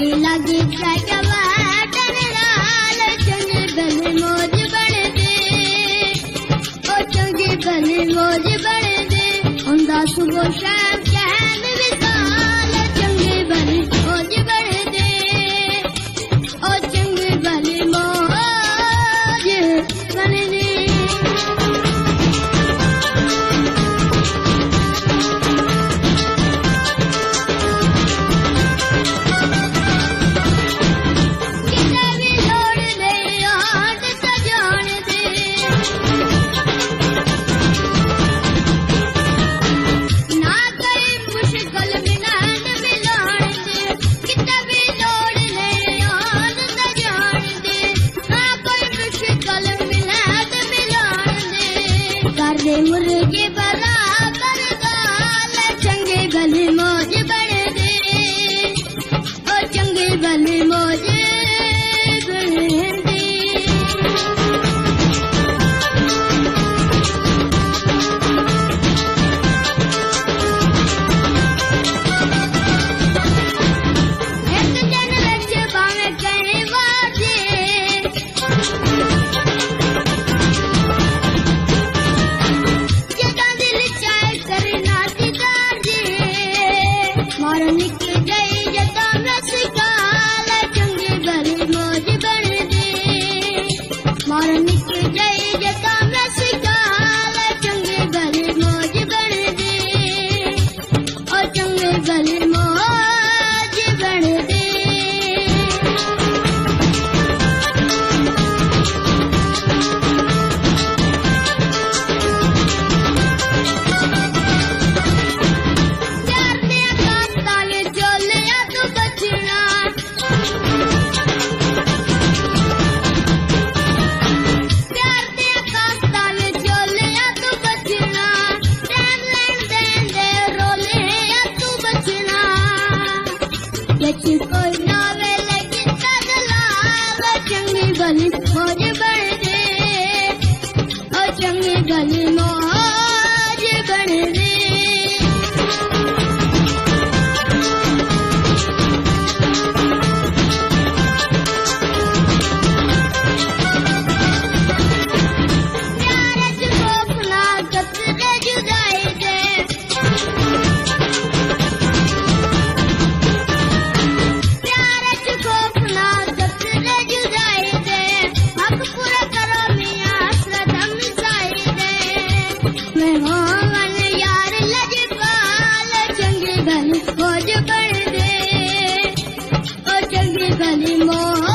लगे टमाटर लाल चंगे भले मौज बन दे ओ चंगे भले मौज बन दे हुंदा सुबह शाम कहन विसाल चंगे भले मौज बन दे ओ चंगे भले मौज बन दे मुर्गे बराबर गाल चंगे भले मौज बन दे ओ चंगे भले मौज बन दे एक दिन रच भावे कहे वाजे मारन के गई जता रसिकाल चंगे भले मौज बन दे मारन के गई जता रसिकाल चंगे भले मौज बन दे ओ चंगे भले मौज बन दे कोई नावे लगी तगलाव चंगी भली मौज बन दे ओ चंगी भली मौज बन दे प्यारे चुकोपना कतरे जुदाई दे मौज बन दे ओ चंगे भले मौज